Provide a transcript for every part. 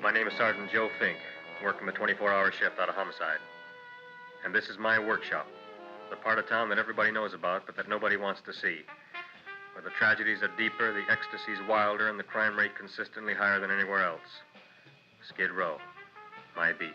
My name is Sergeant Joe Fink, working the 24-hour shift out of homicide. And this is my workshop, the part of town that everybody knows about, but that nobody wants to see. Where the tragedies are deeper, the ecstasy's wilder, and the crime rate consistently higher than anywhere else. Skid Row, my beat.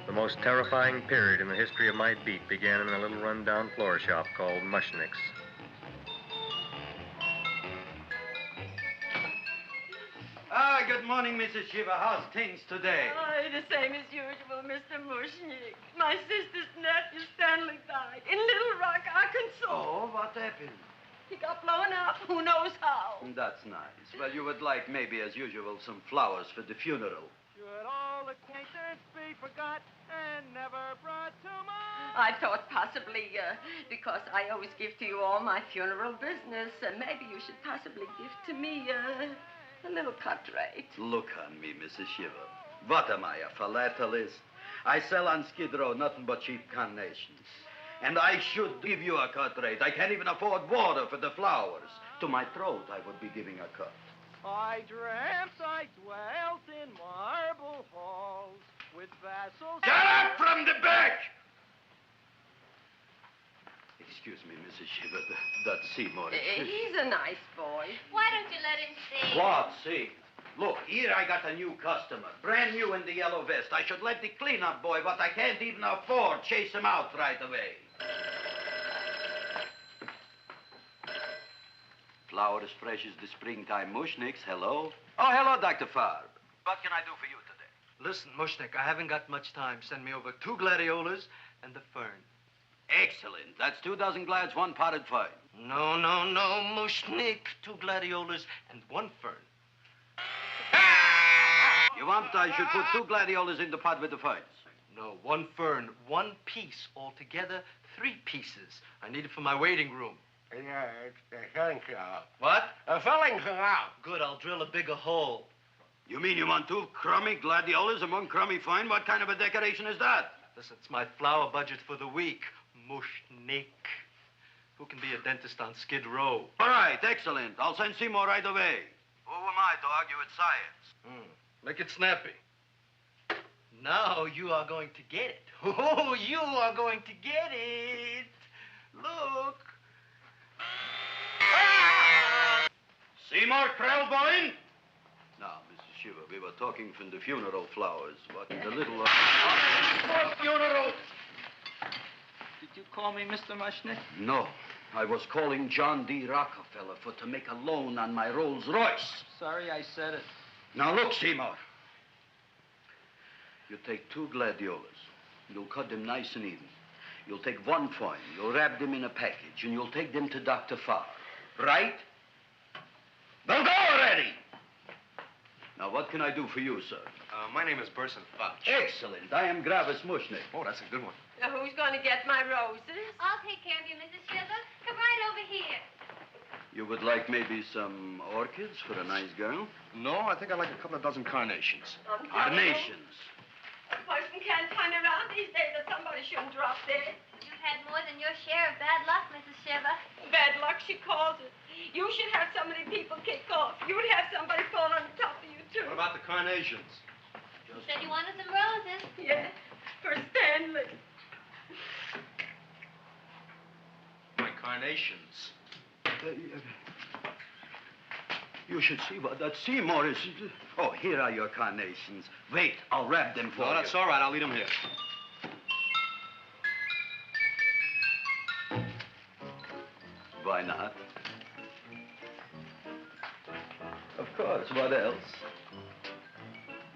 The most terrifying period in the history of my beat began in a little run-down floor shop called Mushnick's. Good morning, Mrs. Shiva. How's things today? Oh, the same as usual, Mr. Mushnick. My sister's nephew, Stanley, died in Little Rock, Arkansas. Oh, what happened? He got blown up. Who knows how? That's nice. Well, you would like, maybe as usual, some flowers for the funeral. Should all acquaintance be forgot and never brought to mind? I thought possibly, because I always give to you all my funeral business, maybe you should possibly give to me, a little cut rate. Look on me, Mrs. Shiva. What am I, a philatelist? I sell on Skid Row nothing but cheap carnations. And I should give you a cut rate. I can't even afford water for the flowers. To my throat, I would be giving a cut. I dreamt I dwelt in marble halls with vassals... Get up from the back! Excuse me, Mrs. Shiva, that's Seymour. He's a nice boy. Why don't you let him see? What, see? Look, here I got a new customer, brand new in the yellow vest. I should let the cleanup boy, but I can't even afford, chase him out right away. Flower as fresh as the springtime Mushnicks. Hello? Oh, hello, Dr. Farb. What can I do for you today? Listen, Mushnick, I haven't got much time. Send me over 2 gladiolas and the fern. Excellent. That's 2 dozen glads, 1 potted fern. No, Mushnick. 2 gladiolas and 1 fern. You want I should put 2 gladiolas in the pot with the ferns? No, 1 fern, 1 piece. Altogether, 3 pieces. I need it for my waiting room. Yeah, it's the filling out. What? The filling's out. Good, I'll drill a bigger hole. You mean you want 2 crummy gladiolas and 1 crummy fern? What kind of a decoration is that? Listen, it's my flower budget for the week. Mushnick. Who can be a dentist on Skid Row? All right, excellent. I'll send Seymour right away. Who am I to argue with science? Make it snappy. Now you are going to get it. Oh, you are going to get it. Look. Seymour Krellboyne? Now, Mrs. Shiva, we were talking from the funeral flowers. What the little... For funeral! Did you call me Mr. Mushnick? No. I was calling John D. Rockefeller to make a loan on my Rolls Royce. Sorry I said it. Now, look, Seymour. You take 2 gladiolas. You'll cut them nice and even. You'll take 1 fern. You'll wrap them in a package, and you'll take them to Dr. Farr. Right? Well, go already! Now, what can I do for you, sir? My name is Burson Fudge. Excellent. I am Gravis Mushnick. Oh, that's a good one. Who's going to get my roses? I'll take care of you, Mrs. Shiva. Come right over here. You would like maybe some orchids for a nice girl? No, I think I'd like a couple of dozen carnations. Carnations. A person can't turn around these days that somebody shouldn't drop dead. You've had more than your share of bad luck, Mrs. Shiva. Bad luck, she calls it. You should have so many people kick off. You'd have somebody fall on top of you, too. What about the carnations? Just Said you wanted some roses. Yeah, for Stanley. My carnations. You should see what that Seymour is. Oh, here are your carnations. Wait, I'll wrap them for No, you. that's all right. I'll leave them here. Why not? Of course, what else?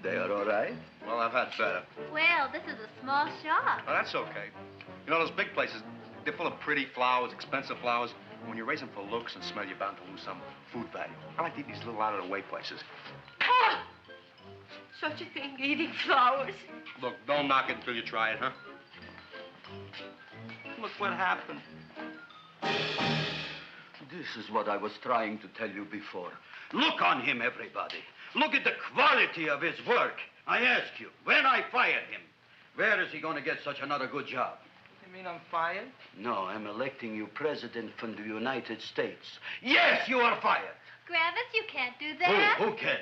They are all right? Well, I've had better. Well, this is a small shop. Oh, that's okay. You know, those big places, they're full of pretty flowers, expensive flowers. When you raise them for looks and smell, you're bound to lose some food value. I like to eat these little out-of-the-way places. Oh! Such a thing, eating flowers. Look, don't knock it until you try it, huh? Look what happened. This is what I was trying to tell you before. Look on him, everybody. Look at the quality of his work. I ask you, when I fired him, where is he going to get such another good job? You mean I'm fired? No, I'm electing you president from the United States. Yes, you are fired. Gravis, you can't do that. Who can't?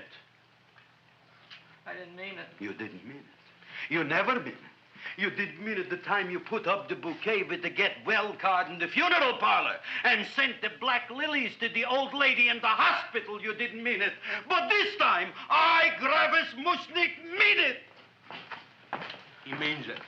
I didn't mean it. You didn't mean it. You never mean it. You didn't mean it the time you put up the bouquet with the get well card in the funeral parlor and sent the black lilies to the old lady in the hospital. You didn't mean it. But this time, I, Gravis Mushnik, mean it. He means it.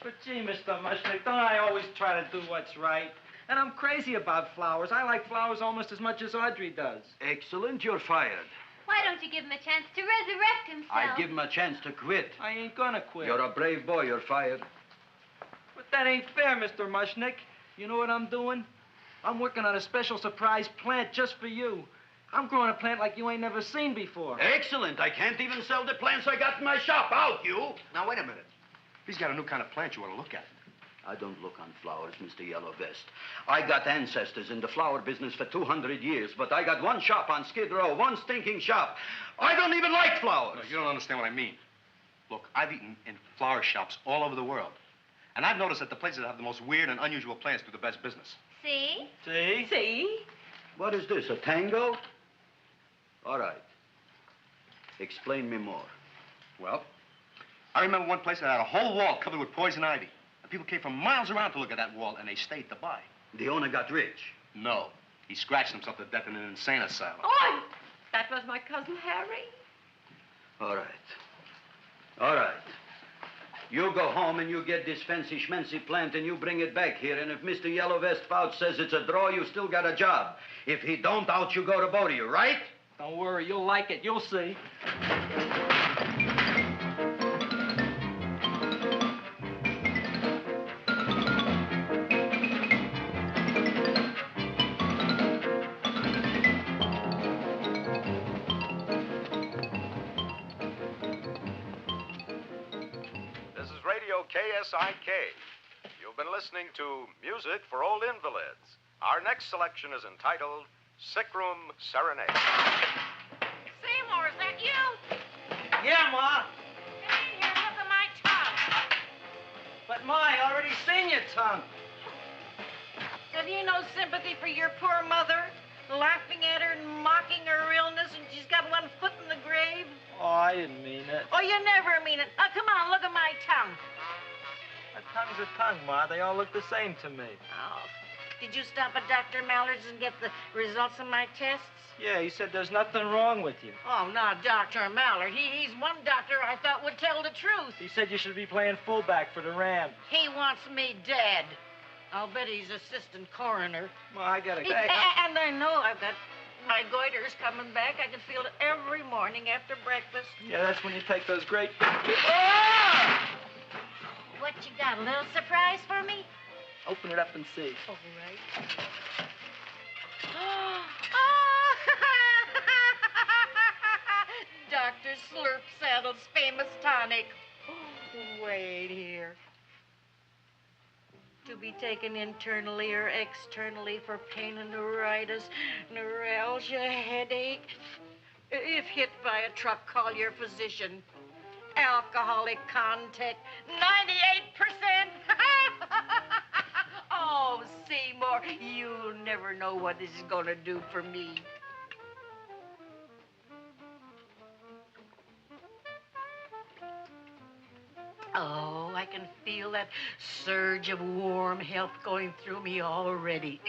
But gee, Mr. Mushnick, don't I always try to do what's right? And I'm crazy about flowers. I like flowers almost as much as Audrey does. Excellent, you're fired. Why don't you give him a chance to resurrect himself? I give him a chance to quit. I ain't gonna quit. You're a brave boy, you're fired. But that ain't fair, Mr. Mushnick. You know what I'm doing? I'm working on a special surprise plant just for you. I'm growing a plant like you ain't never seen before. Excellent. I can't even sell the plants I got in my shop. Out, you. Now, wait a minute. He's got a new kind of plant you ought to look at. I don't look on flowers, Mr. Yellow Vest. I got ancestors in the flower business for 200 years, but I got one shop on Skid Row, one stinking shop. I don't even like flowers. No, you don't understand what I mean. Look, I've eaten in flower shops all over the world. And I've noticed that the places that have the most weird and unusual plants do the best business. See? See? See? What is this, a tango? All right. Explain me more. Well, I remember one place that had a whole wall covered with poison ivy. And people came from miles around to look at that wall, and they stayed to buy. The owner got rich. No. He scratched himself to death in an insane asylum. Oh, that was my cousin Harry. All right. All right. You go home and you get this fancy schmancy plant and you bring it back here. And if Mr. Yellow Vest Fouch says it's a draw, you still got a job. If he don't, out you go to both of you, right? Don't worry, you'll like it. You'll see. This is Radio KSIK. You've been listening to Music for Old Invalids. Our next selection is entitled Sick Room Serenade. Seymour, is that you? Yeah, Ma. Get in here and look at my tongue. But, Ma, I already seen your tongue. Have you no sympathy for your poor mother? Laughing at her and mocking her illness, and she's got one foot in the grave? Oh, I didn't mean it. Oh, you never mean it. Oh, come on, look at my tongue. A tongue's a tongue, Ma. They all look the same to me. Oh, did you stop at Dr. Mallard's and get the results of my tests? Yeah, he said there's nothing wrong with you. Oh, not Dr. Mallard. He's one doctor I thought would tell the truth. He said you should be playing fullback for the Rams. He wants me dead. I'll bet he's assistant coroner. Ma, I gotta go. And I know I've got my goiters coming back. I can feel it every morning after breakfast. Yeah, that's when you take those great... What you got, a little surprise for me? Open it up and see. All right. Dr. Slurp Saddle's famous tonic. Wait here. To be taken internally or externally for pain and neuritis, neuralgia, headache. If hit by a truck, call your physician. Alcoholic content, 98%. Oh, Seymour, you'll never know what this is going to do for me. that surge of warm health going through me already.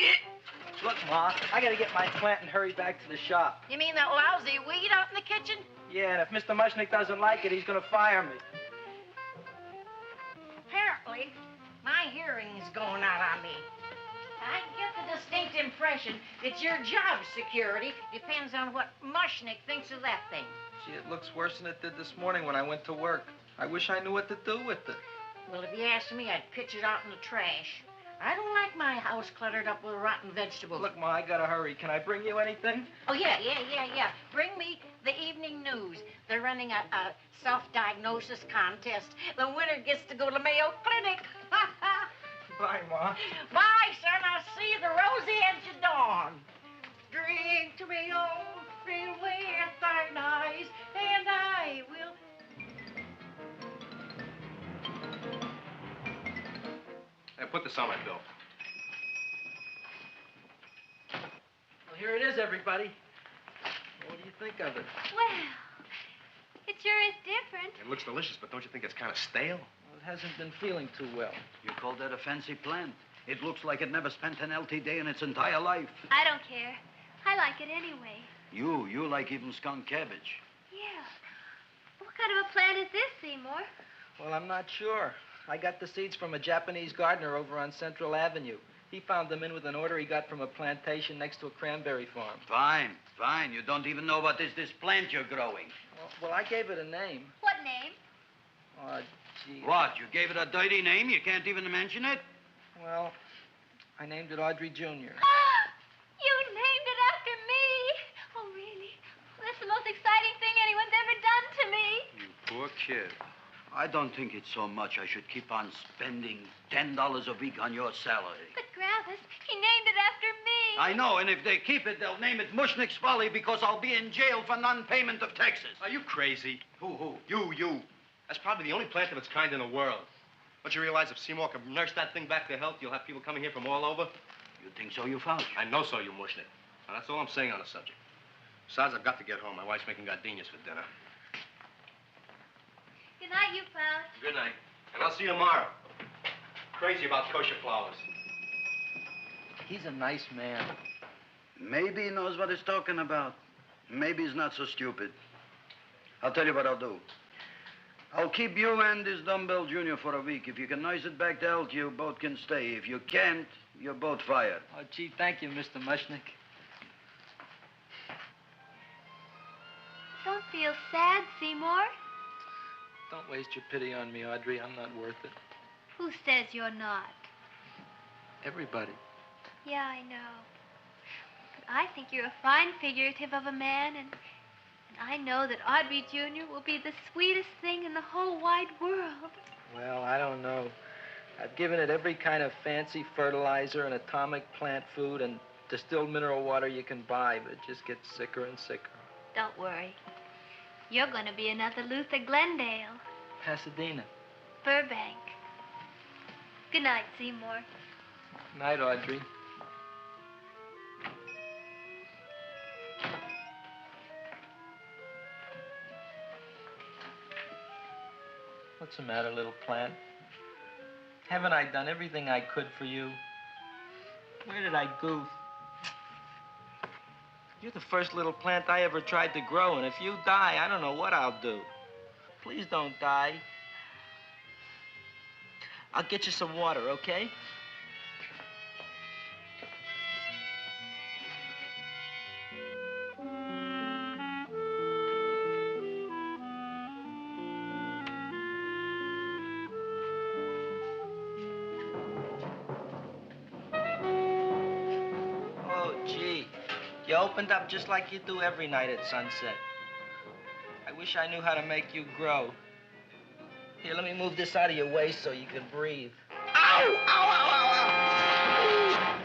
Look, Ma, I gotta get my plant and hurry back to the shop. You mean that lousy weed out in the kitchen? Yeah, and if Mr. Mushnick doesn't like it, he's gonna fire me. Apparently, my hearing's going out on me. I get the distinct impression that your job security depends on what Mushnick thinks of that thing. Gee, it looks worse than it did this morning when I went to work. I wish I knew what to do with it. Well, if you asked me, I'd pitch it out in the trash. I don't like my house cluttered up with rotten vegetables. Look, Ma, I gotta hurry. Can I bring you anything? Oh, yeah. Bring me the evening news. They're running a self-diagnosis contest. The winner gets to go to Mayo Clinic. Bye, Ma. Bye, son. I'll see you at the rosy edge of dawn. Drink to me, oh, fill with thine eyes, and I will... Hey, put this on my bill. Well, here it is, everybody. What do you think of it? Well, it sure is different. It looks delicious, but don't you think it's kind of stale? Well, it hasn't been feeling too well. You call that a fancy plant? It looks like it never spent an LT day in its entire life. I don't care. I like it anyway. You like even skunk cabbage. Yeah. What kind of a plant is this, Seymour? Well, I'm not sure. I got the seeds from a Japanese gardener over on Central Avenue. He found them in with an order he got from a plantation next to a cranberry farm. Fine. You don't even know what is this plant you're growing. Well, I gave it a name. What name? Oh, gee. What, you gave it a dirty name? You can't even mention it? Well, I named it Audrey Jr. You named it after me. Oh, really? That's the most exciting thing anyone's ever done to me. You poor kid. I don't think it's so much I should keep on spending $10 a week on your salary. But, Gravis, he named it after me. I know, and if they keep it, they'll name it Mushnick's Folly because I'll be in jail for non-payment of taxes. Are you crazy? Who? You. That's probably the only plant of its kind in the world. Don't you realize if Seymour can nurse that thing back to health, you'll have people coming here from all over? You think so, you found? I know so, you Mushnick. Now, that's all I'm saying on the subject. Besides, I've got to get home. My wife's making gardenias for dinner. Good night, you found. Good night. And I'll see you tomorrow. Crazy about kosher flowers. He's a nice man. Maybe he knows what he's talking about. Maybe he's not so stupid. I'll tell you what I'll do. I'll keep you and this dumbbell junior for a week. If you can nurse it back to health, you both can stay. If you can't, you're both fired. Oh, gee, thank you, Mr. Mushnick. Don't feel sad, Seymour. Don't waste your pity on me, Audrey. I'm not worth it. Who says you're not? Everybody. Yeah, I know. But I think you're a fine figurative of a man, and I know that Audrey Jr. will be the sweetest thing in the whole wide world. Well, I don't know. I've given it every kind of fancy fertilizer and atomic plant food and distilled mineral water you can buy, but it just gets sicker and sicker. Don't worry. You're going to be another Luther Glendale. Pasadena. Burbank. Good night, Seymour. Night, Audrey. What's the matter, little plant? Haven't I done everything I could for you? Where did I goof? You're the first little plant I ever tried to grow, and if you die, I don't know what I'll do. Please don't die. I'll get you some water, okay? Oh, gee. You opened up just like you do every night at sunset. I wish I knew how to make you grow. Here, let me move this out of your way so you can breathe. Ow! Ow, ow, ow,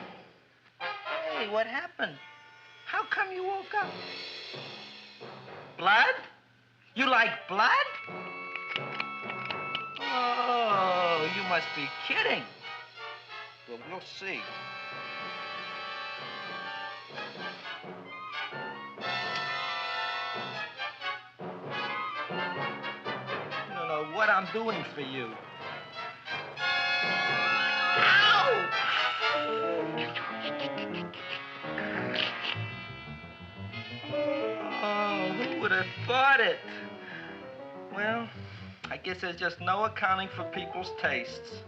ow! Hey, what happened? How come you woke up? Blood? You like blood? Oh, you must be kidding. Well, we'll see. You don't know what I'm doing for you. Who would have thought it? Well, I guess there's just no accounting for people's tastes.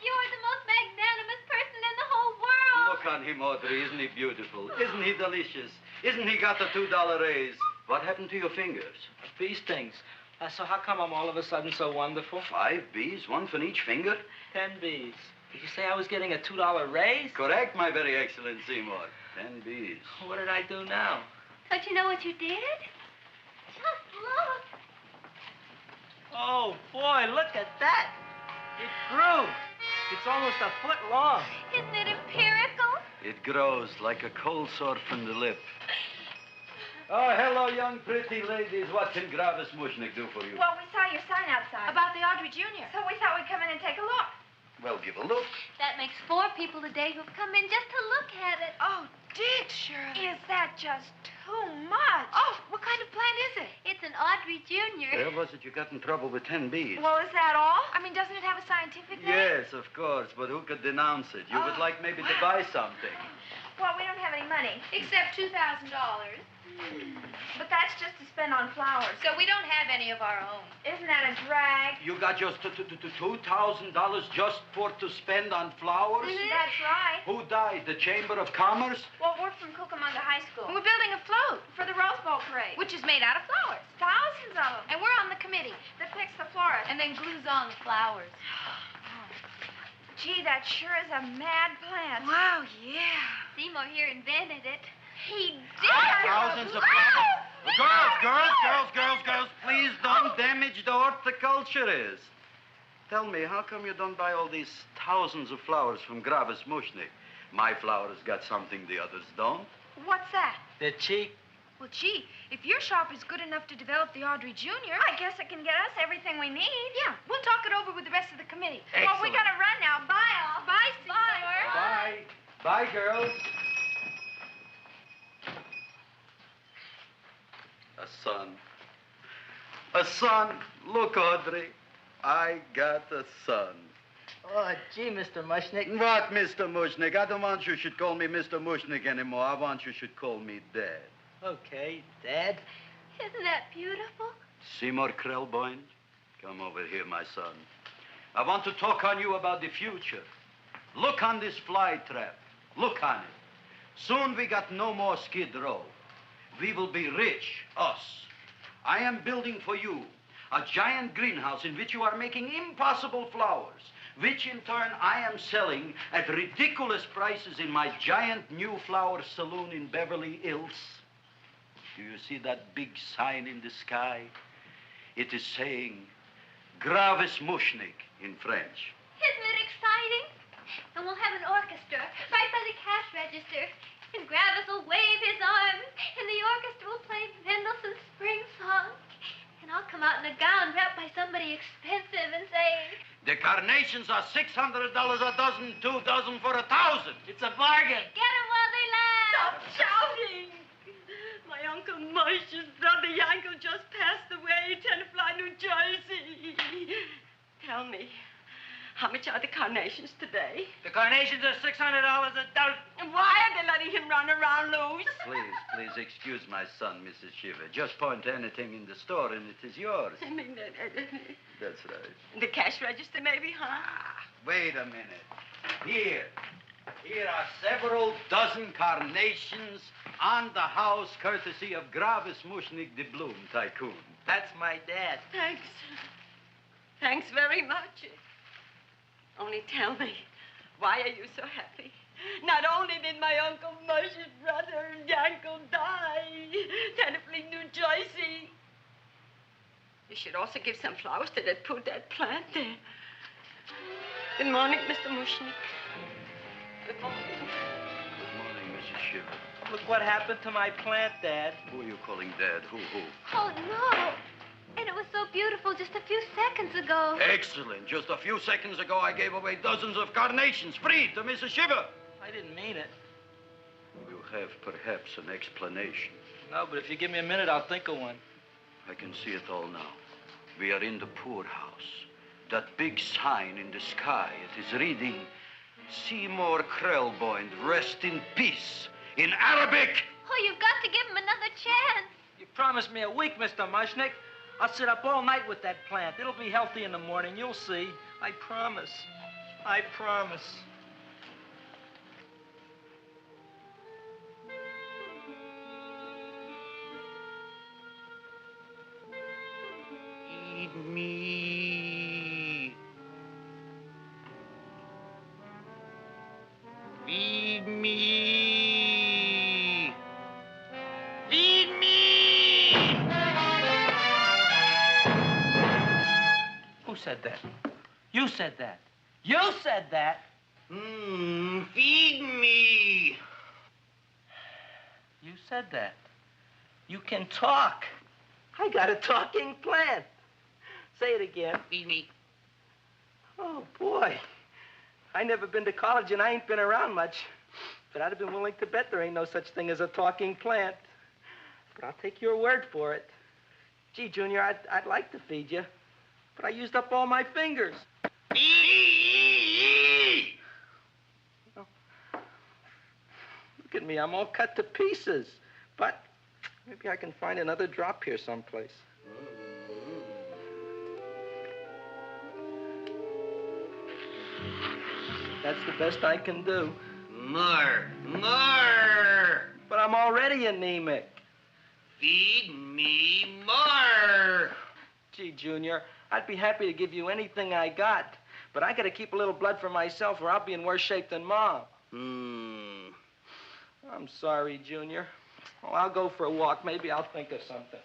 You're the most magnanimous person in the whole world. Look on him, Audrey. Isn't he beautiful? Isn't he delicious? Isn't he got the $2 raise? What happened to your fingers? Bee stings. So how come I'm all of a sudden so wonderful? 5 bees, one for each finger? 10 bees. Did you say I was getting a $2 raise? Correct, my very excellent Seymour. 10 bees. What did I do now? Don't you know what you did? Just look. Oh, boy, look at that. It grew. It's almost a foot long. Isn't it empirical? It grows like a cold sore from the lip. Oh, hello, young pretty ladies. What can Gravis Mushnick do for you? Well, we saw your sign outside. About the Audrey Jr. So we thought we'd come in and take a look. Well, give a look. That makes 4 people today who've come in just to look at it. Oh, Dick, Shirley. Is that just too much? Oh, what kind of plant is it? It's an Audrey Jr. Where was it you got in trouble with 10 bees? Well, is that all? I mean, doesn't it have a scientific name? Yes, of course, but who could denounce it? You would like maybe to buy something. Well, we don't have any money. Except $2,000. But that's just to spend on flowers. So we don't have any of our own. Isn't that a drag? You got just $2,000 just to spend on flowers? That's right. Who died? The Chamber of Commerce? Well, we're from Cucamonga High School. We're building a float for the Rose Bowl parade. Which is made out of flowers. Thousands of them. And we're on the committee. That picks the florist. And then glues on the flowers. Gee, that sure is a mad plant. Wow, yeah. Seymour here invented it. He did. Thousands of flowers. Girls, please don't damage the horticulturist. Tell me, how come you don't buy all these thousands of flowers from Gravis Mushnick? My flowers got something the others don't. What's that? They're cheap. Well, gee, if your shop is good enough to develop the Audrey Jr., I guess it can get us everything we need. Yeah, we'll talk it over with the rest of the committee. Excellent. Well, we gotta run now. Bye, all. Bye, Seymour. Bye. Bye, girls. A son. A son. Look, Audrey. I got a son. Oh, gee, Mr. Mushnick. What, Mr. Mushnick? I don't want you should call me Mr. Mushnick anymore. I want you should call me Dad. Okay, Dad. Isn't that beautiful? Seymour Krellboyne, come over here, my son. I want to talk on you about the future. Look on this fly trap. Look on it. Soon we got no more Skid Row. We will be rich, us. I am building for you a giant greenhouse in which you are making impossible flowers, which in turn I am selling at ridiculous prices in my giant new flower saloon in Beverly Hills. Do you see that big sign in the sky? It is saying, Gravis Mushnick in French. Isn't it exciting? And we'll have an orchestra right by the cash register. And Gravis will wave his arms, and the orchestra will play Mendelssohn's Spring Song. And I'll come out in a gown wrapped by somebody expensive and say, The carnations are $600 a dozen, 2 dozen for 1,000. It's a bargain. get 'em while they last. Stop shouting! My Uncle Moshe's brother Yankel just passed away, Tenafly, New Jersey. Tell me, how much are the carnations today? The carnations are $600 a dozen. And why are they letting him run around loose? Please excuse my son, Mrs. Shiver. Just point to anything in the store and it is yours. I mean, That's right. the cash register maybe, huh? Wait a minute. Here are several dozen carnations on the house courtesy of Gravis Mushnick, the Bloom Tycoon. That's my dad. Thanks. Thanks very much. Only tell me, why are you so happy? Not only did my Uncle Moshe's brother Yankel die, Tenafly, New Jersey, you should also give some flowers to that poor dead plant there. Good morning, Mr. Mushnick. Good morning. Good morning, Mrs. Shiver. Look what happened to my plant, Dad. Who are you calling Dad? Who? Oh, no. And it was so beautiful just a few seconds ago. Excellent. Just a few seconds ago, I gave away dozens of carnations free to Mrs. Shiver. I didn't mean it. You have perhaps an explanation. No, but if you give me a minute, I'll think of one. I can see it all now. We are in the poorhouse. That big sign in the sky, it is reading, Seymour Krelboyne, rest in peace, in Arabic. Oh, you've got to give him another chance. You promised me a week, Mr. Mushnick. I'll sit up all night with that plant. It'll be healthy in the morning. You'll see. I promise. I promise. Feed me. Feed me. Feed me. Who said that? You said that. You said that. Feed me. You said that. You can talk. I got a talking plant. Say it again. Feed me. Oh, boy. I never been to college and I ain't been around much. But I'd have been willing to bet there ain't no such thing as a talking plant. But I'll take your word for it. Gee, Junior, I'd like to feed you. But I used up all my fingers. Look at me, I'm all cut to pieces. But maybe I can find another drop here someplace. That's the best I can do. More. But I'm already anemic. Feed me more. Gee, Junior, I'd be happy to give you anything I got. But I gotta keep a little blood for myself or I'll be in worse shape than Mom. I'm sorry, Junior. Oh, I'll go for a walk. Maybe I'll think of something.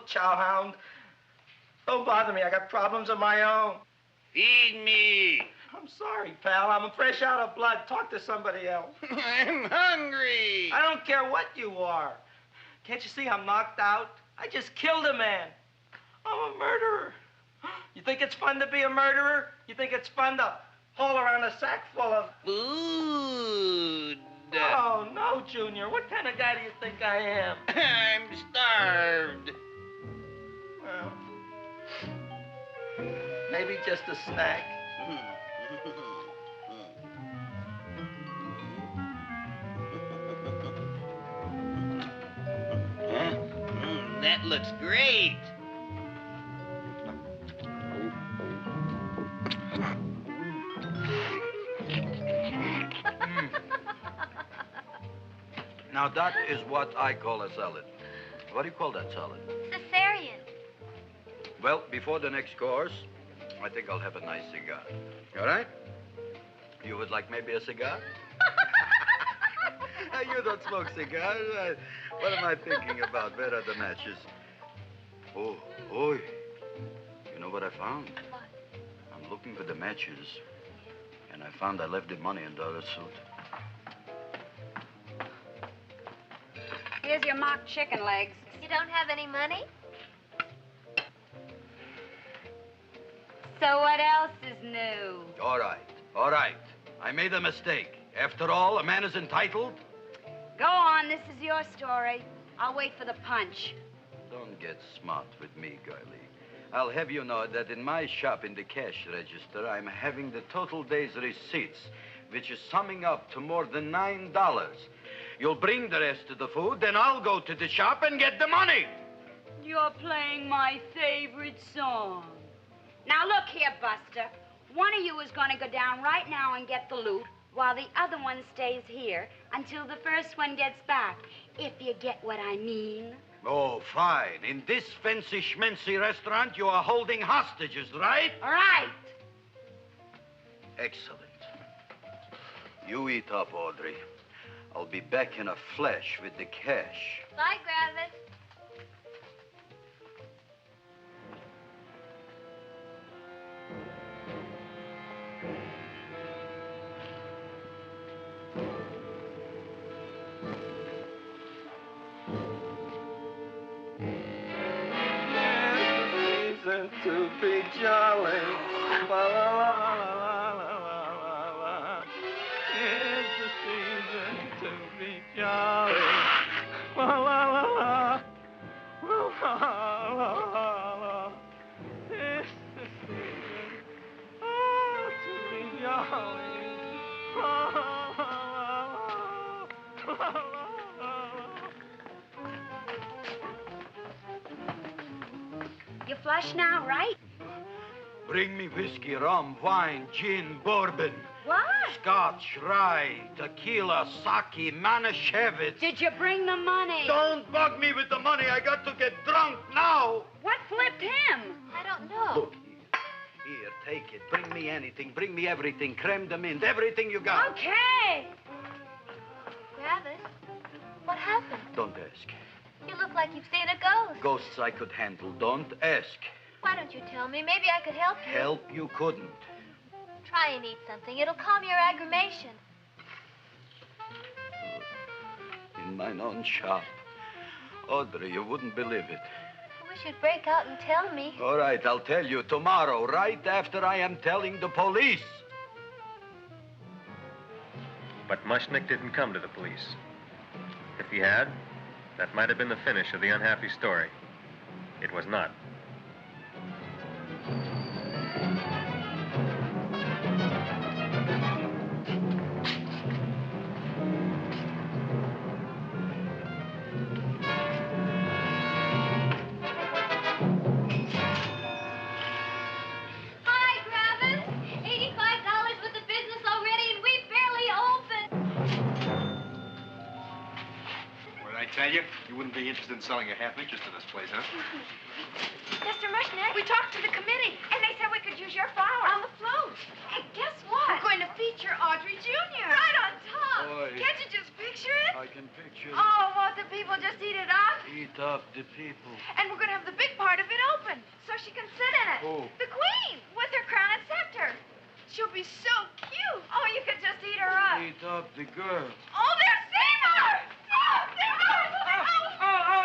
Chowhound. Don't bother me. I got problems of my own. Feed me. I'm sorry, pal. I'm fresh out of blood. Talk to somebody else. I'm hungry. I don't care what you are. Can't you see I'm knocked out? I just killed a man. I'm a murderer. You think it's fun to be a murderer? You think it's fun to haul around a sack full of Food. Oh, no, Junior. What kind of guy do you think I am? I'm starved. Well, maybe just a snack. Huh? That looks great. Now, that is what I call a salad. What do you call that salad? Caesarean. Well, before the next course, I think I'll have a nice cigar. All right? You would like maybe a cigar? You don't smoke cigars. What am I thinking about? Where are the matches? Oh, oi. You know what I found? What? I'm looking for the matches, and I found I left the money in the other suit. Here's your mock chicken legs. You don't have any money? So what else is new? All right. I made a mistake. After all, a man is entitled. Go on, this is your story. I'll wait for the punch. Don't get smart with me, girlie. I'll have you know that in my shop in the cash register, I'm having the total day's receipts, which is summing up to more than $9. You'll bring the rest of the food, then I'll go to the shop and get the money. You're playing my favorite song. Now look here, Buster. One of you is going to go down right now and get the loot, while the other one stays here until the first one gets back, if you get what I mean. Oh, fine. In this fancy schmancy restaurant, you are holding hostages, right? Right. Excellent. You eat up, Audrey. I'll be back in a flash with the cash. Bye, Gravis. To be jolly. La, la, la, la, la, la, la. It's the season to be jolly. La, la, la, la. La, la, la, la. It's the season to be jolly. La, la, la, la, la, la. You flush now, right? Bring me whiskey, rum, wine, gin, bourbon. What? Scotch, rye, tequila, sake, Manischewitz. Did you bring the money? Don't bug me with the money. I got to get drunk now. What flipped him? I don't know. Look here. Here, take it. Bring me anything. Bring me everything. Creme de menthe. Everything you got. Okay. Gravis, what happened? Don't ask. You look like you've seen a ghost. Ghosts I could handle. Don't ask. Why don't you tell me? Maybe I could help you. Help you couldn't. Try and eat something. It'll calm your aggravation. In mine own shop. Audrey, you wouldn't believe it. I wish you'd break out and tell me. All right, I'll tell you tomorrow, right after I am telling the police. But Mushnick didn't come to the police. If he had, that might have been the finish of the unhappy story. It was not. Hi, Gravis. $85 with the business already, and we barely opened. What did I tell you? You wouldn't be interested in selling a half interest in this place, huh? Mr. Mushnick, we talked to the committee, and they said we could use your flower. On the float. Hey, guess what? We're going to feature Audrey Jr. Right on top. Boy. Can't you just picture it? I can picture it. Oh, won't the people just eat it up? Eat up the people. And we're going to have the big part of it open, so she can sit in it. Who? The queen, with her crown and scepter. She'll be so cute. Oh, you could just eat her up. Eat up the girl. Oh, there's Seymour! Oh, there! Oh, oh, oh.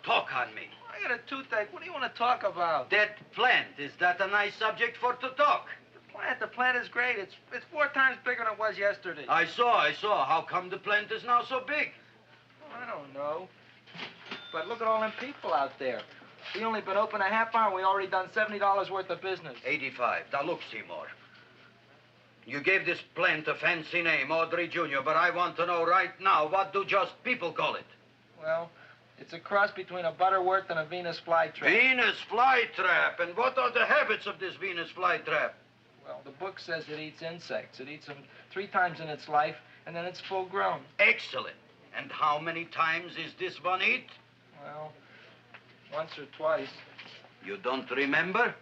Talk on me. I got a toothache. What do you want to talk about? That plant, is that a nice subject for to talk? The plant is great. It's 4 times bigger than it was yesterday. I saw. How come the plant is now so big? I don't know. But look at all them people out there. We only been open a half hour and we already done $70 worth of business. 85. Now look, Seymour. You gave this plant a fancy name, Audrey Jr., but I want to know right now, what do just people call it? Well, it's a cross between a Butterworth and a Venus flytrap. Venus flytrap? And what are the habits of this Venus flytrap? Well, the book says it eats insects. It eats them 3 times in its life, and then it's full grown. Excellent. And how many times is this one eat? Well, once or twice. You don't remember?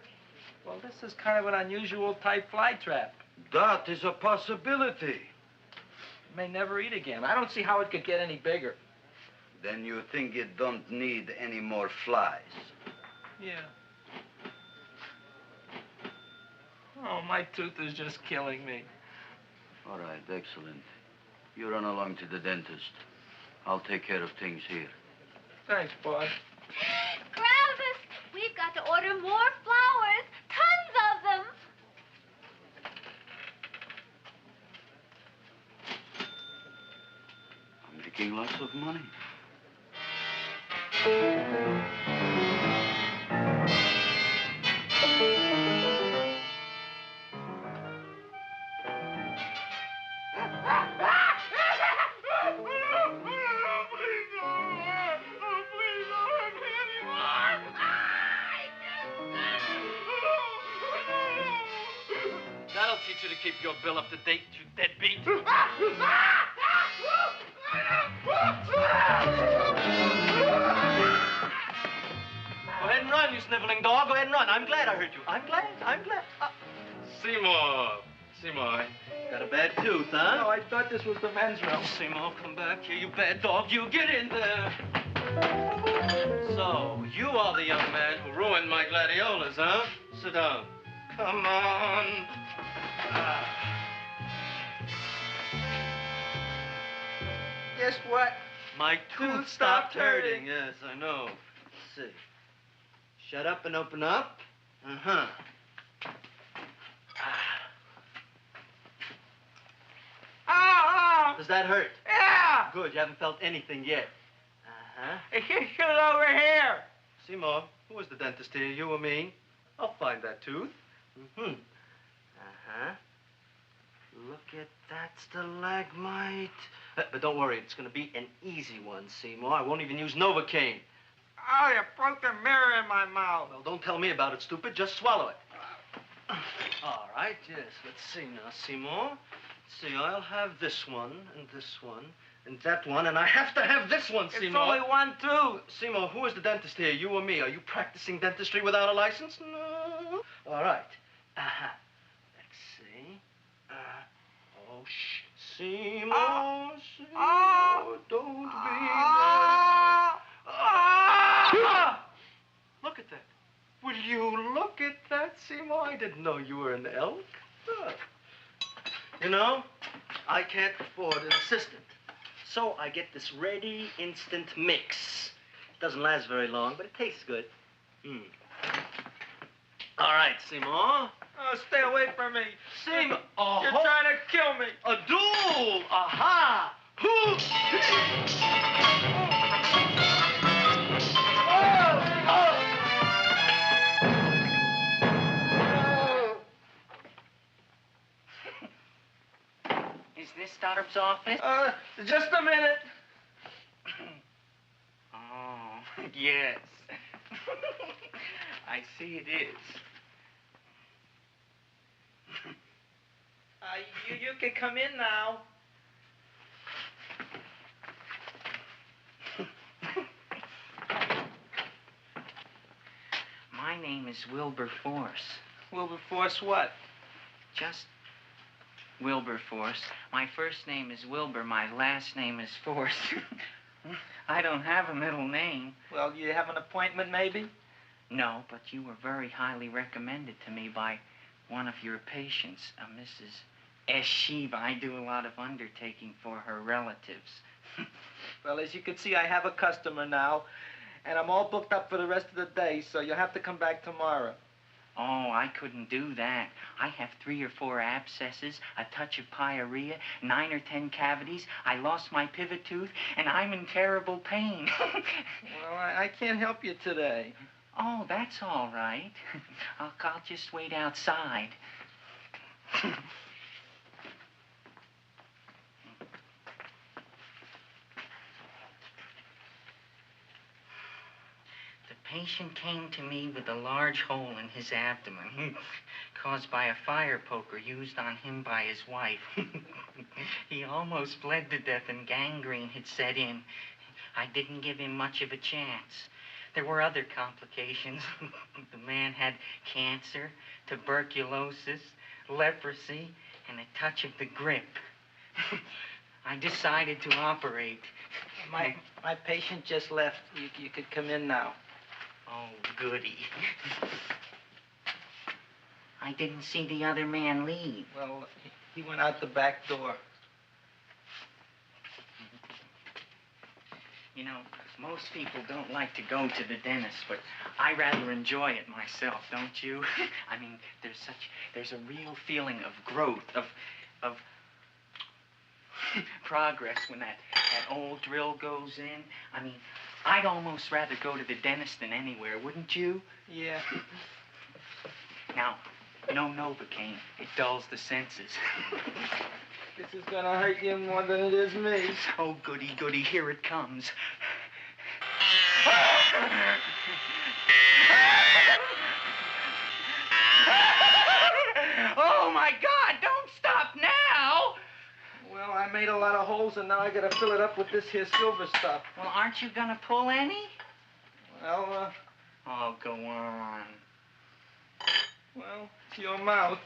Well, this is kind of an unusual type flytrap. That is a possibility. It may never eat again. I don't see how it could get any bigger. Then you think it don't need any more flies? Yeah. Oh, my tooth is just killing me. All right, excellent. You run along to the dentist. I'll take care of things here. Thanks, boss. Gravis, we've got to order more flowers. Tons of them. I'm making lots of money. That'll teach you to keep your bill up to date, you deadbeat. Go ahead and run, you sniveling dog. Go ahead and run. I'm glad I hurt you. I'm glad. Seymour, got a bad tooth, huh? No, I thought this was the men's room. Seymour, come back here, you bad dog. You get in there. So, you are the young man who ruined my gladiolas, huh? Sit down. Come on. Guess what? My tooth stopped hurting. Yes, I know. Let's see. Shut up and open up. Uh-huh. Does that hurt? Yeah! Good, you haven't felt anything yet. Uh-huh. It's just shoot over here. Seymour, who is the dentist here, you or me? I'll find that tooth. Mm-hmm. Uh-huh. Look at that stalagmite. But don't worry, it's going to be an easy one, Seymour. I won't even use Novocaine. Oh, you broke the mirror in my mouth. Well, don't tell me about it, stupid. Just swallow it. All right, yes. Let's see now, Seymour. Let's see, I'll have this one, and that one, and I have to have this one, Seymour. It's only one tooth. Seymour, who is the dentist here, you or me? Are you practicing dentistry without a license? No. All right. Uh-huh. Let's see. Oh, shh. Seymour, Seymour, don't be mad. Look at that. Will you look at that, Seymour? I didn't know you were an elk. You know, I can't afford an assistant. So I get this ready instant mix. It doesn't last very long, but it tastes good. All right, Seymour. Oh, stay away from me. Seymour. You're trying to kill me. A duel. Aha. Is this Stoddard's office? Just a minute. Oh, yes. I see it is. You can come in now. My name is Wilberforce. Wilberforce what? Just Wilberforce. My first name is Wilbur. My last name is Force. I don't have a middle name. Well, you have an appointment, maybe? No, but you were very highly recommended to me by one of your patients, Mrs. Eshiva. I do a lot of undertaking for her relatives. Well, as you can see, I have a customer now. and I'm all booked up for the rest of the day, so you'll have to come back tomorrow. Oh, I couldn't do that. I have 3 or 4 abscesses, a touch of pyorrhea, 9 or 10 cavities. I lost my pivot tooth, and I'm in terrible pain. Well, I can't help you today. Oh, that's all right. I'll just wait outside. The patient came to me with a large hole in his abdomen caused by a fire poker used on him by his wife. He almost bled to death and gangrene had set in. I didn't give him much of a chance. There were other complications. The man had cancer, tuberculosis, leprosy, and a touch of the grip. I decided to operate. My patient just left. You could come in now. Oh, goody. I didn't see the other man leave. Well, he went out the back door. You know, most people don't like to go to the dentist, but I rather enjoy it myself, don't you? I mean, there's a real feeling of growth, of progress when that old drill goes in. I mean, I'd almost rather go to the dentist than anywhere, wouldn't you? Yeah. Now, no Novocaine. It dulls the senses. This is gonna hurt you more than it is me. Oh, goody, goody, here it comes. Oh, my God, don't stop now! Well, I made a lot of holes, and now I gotta fill it up with this here silver stuff. Well, aren't you gonna pull any? Well, Oh, go on. Well, it's your mouth.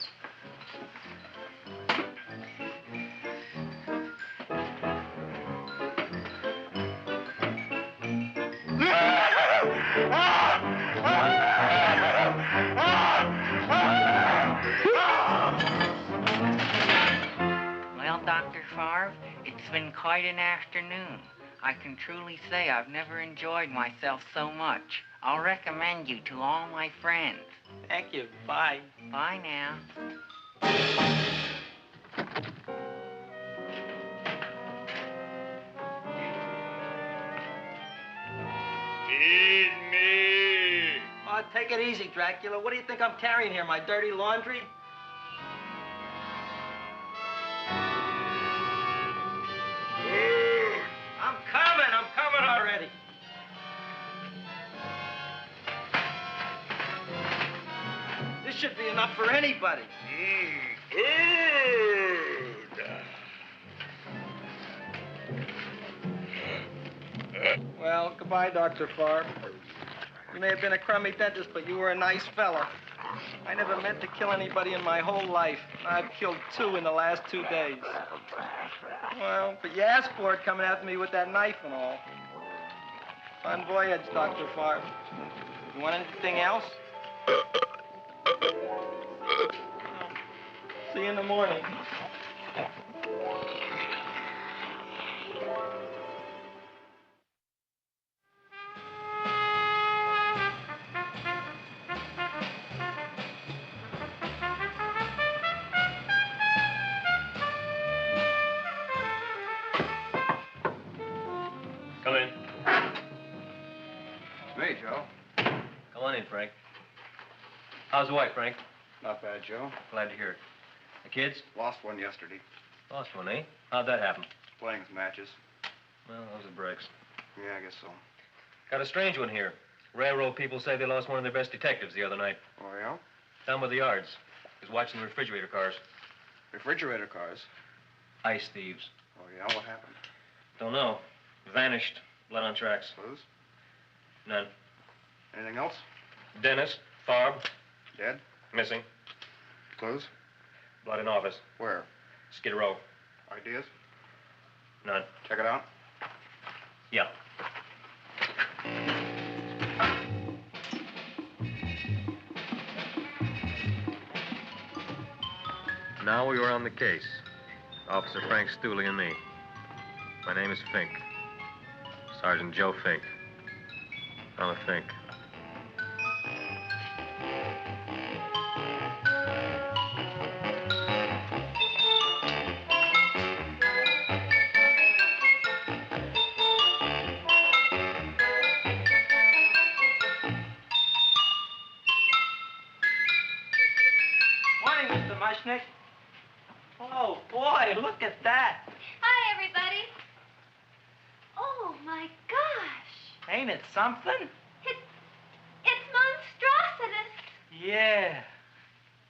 Well, Dr. Favre, it's been quite an afternoon. I can truly say I've never enjoyed myself so much. I'll recommend you to all my friends. Thank you. Bye. Bye now. Feed me. Oh, take it easy, Dracula. What do you think I'm carrying here, my dirty laundry? I'm coming already. This should be enough for anybody. Well, goodbye, Dr. Favre. You may have been a crummy dentist, but you were a nice fella. I never meant to kill anybody in my whole life. I've killed 2 in the last 2 days. Well, but you asked for it coming after me with that knife and all. Bon voyage, Dr. Favre. You want anything else? See you in the morning. Come in. It's me, Joe. Come on in, Frank. How's the wife, Frank? Not bad, Joe. Glad to hear it. The kids? Lost one yesterday. Lost one, eh? How'd that happen? Playing some matches. Well, those are breaks. Yeah, I guess so. Got a strange one here. Railroad people say they lost one of their best detectives the other night. Oh, yeah? Down by the yards. He was watching the refrigerator cars. Refrigerator cars? Ice thieves. Oh, yeah? What happened? Don't know. Vanished. Blood on tracks. Clues? None. Anything else? Dennis. Farb. Dead? Missing. Clues? Blood in office. Where? Skid Row. Ideas? None. Check it out. Yeah. Now we are on the case. Officer Frank Stooley and me. My name is Fink. Sergeant Joe Fink. I'll think. Morning, Mr. Mushnick. Oh, boy, look at that. Hi, everybody. Oh, my gosh. Ain't it something? It's monstrositous. Yeah.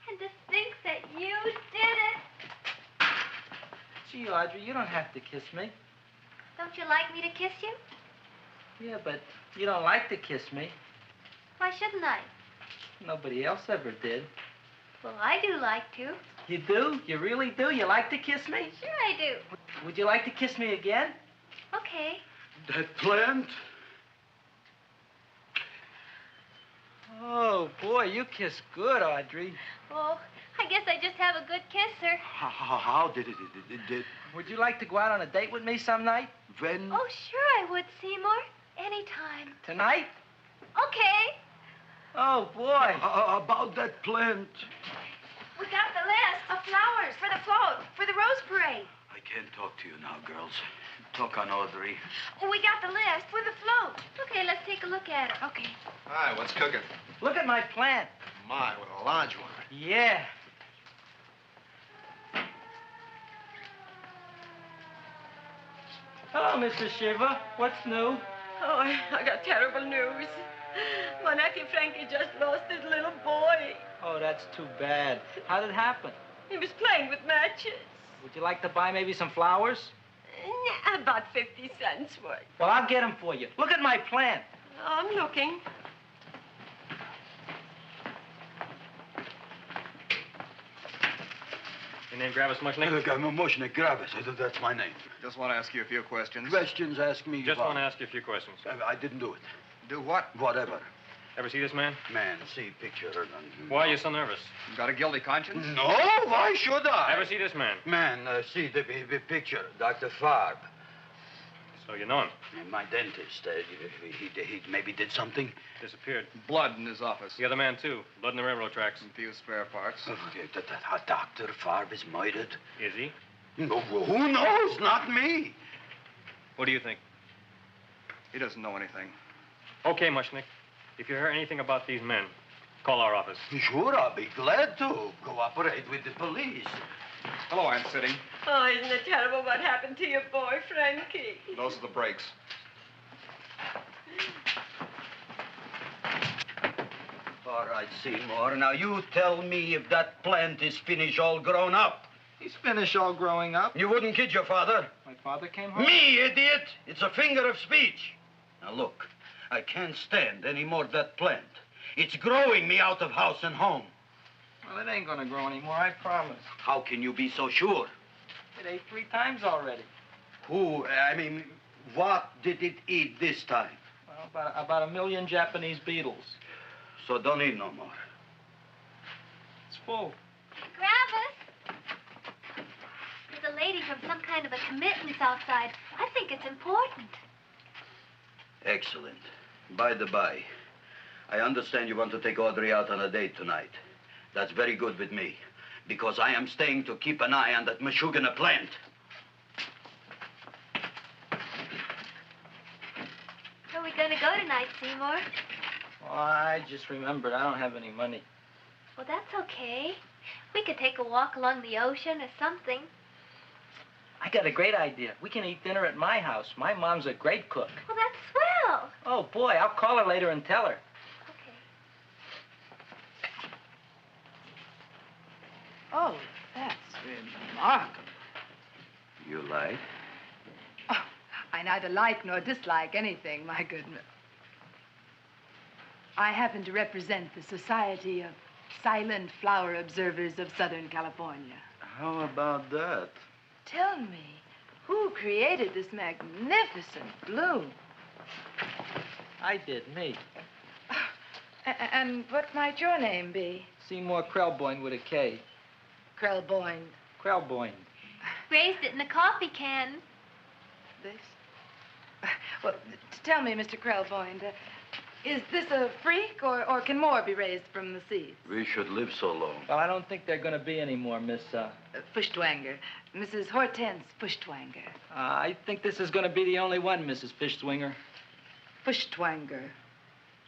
And to think that you did it. Gee, Audrey, you don't have to kiss me. Don't you like me to kiss you? Yeah, but you don't like to kiss me. Why shouldn't I? Nobody else ever did. Well, I do like to. You do? You really do? You like to kiss me? Sure I do. Would you like to kiss me again? Okay. That plant? Oh, boy, you kiss good, Audrey. Oh, I guess I just have a good kisser. How did it? Would you like to go out on a date with me some night? When? Oh, sure I would, Seymour. Anytime. Tonight? Okay. Oh, boy. About that plant. We got the list of flowers for the float, for the rose parade. I can't talk to you now, girls. Talk on Audrey. We got the list for the float. Okay, let's take a look at it. Okay. Hi, what's cooking? Look at my plant. My, what a large one. Yeah. Hello, Mr. Shiva. What's new? Oh, I got terrible news. My nephew Frankie just lost his little boy. Oh, that's too bad. How did it happen? He was playing with matches. Would you like to buy maybe some flowers? About 50 cents worth. Well, I'll get them for you. Look at my plant. I'm looking. Your name Gravis Mushnick? Look, I'm a Mushnick Gravis. That's my name. Just want to ask you a few questions. Questions, ask me. Just want to ask you a few questions. I didn't do it. Do what? Whatever. Ever see this man? Man, see picture. Why are you so nervous? You got a guilty conscience? No, why should I? Ever see this man? Man, see the picture. Dr. Farb. So you know him? My dentist. He maybe did something. Disappeared. Blood in his office. The other man, too. Blood in the railroad tracks. And few spare parts. Dr. Farb is murdered. Is he? No, who knows? Not me. What do you think? He doesn't know anything. Okay, Mushnick. If you hear anything about these men, call our office. Sure, I'll be glad to cooperate with the police. Hello, Aunt Sitting. Oh, isn't it terrible what happened to your boy, Frankie? Those are the brakes. All right, Seymour. Now, you tell me if that plant is finished all grown up. He's finished all growing up. You wouldn't kid your father. My father came home? Me, idiot! It's a finger of speech. Now, look, I can't stand any more of that plant. It's growing me out of house and home. Well, it ain't gonna grow anymore, I promise. How can you be so sure? It ate 3 times already. What did it eat this time? Well, about 1 million Japanese beetles. So don't eat no more. It's full. Gravis. There's a lady from some kind of a commitment outside. I think it's important. Excellent. By the by, I understand you want to take Audrey out on a date tonight. That's very good with me, because I am staying to keep an eye on that Meshuggah plant. Where are we going to go tonight, Seymour? Oh, I just remembered I don't have any money. Well, that's okay. We could take a walk along the ocean or something. I got a great idea. We can eat dinner at my house. My mom's a great cook. Well, that's swell. Oh, boy, I'll call her later and tell her. Okay. Oh, that's remarkable. You like? Oh, I neither like nor dislike anything, my goodness. I happen to represent the Society of Silent Flower Observers of Southern California. How about that? Tell me, who created this magnificent bloom? I did, me. And what might your name be? Seymour Krelboyne with a K. Krelboyne. Krelboyne. Raised it in a coffee can. This? Well, tell me, Mr. Krelboyne, Is this a freak, or can more be raised from the seeds? We should live so long. Well, I don't think there are going to be any more, Miss, Fuschtwanger. Mrs. Hortense Fuschtwanger. I think this is going to be the only one, Mrs. Fishswinger. Fuschtwanger.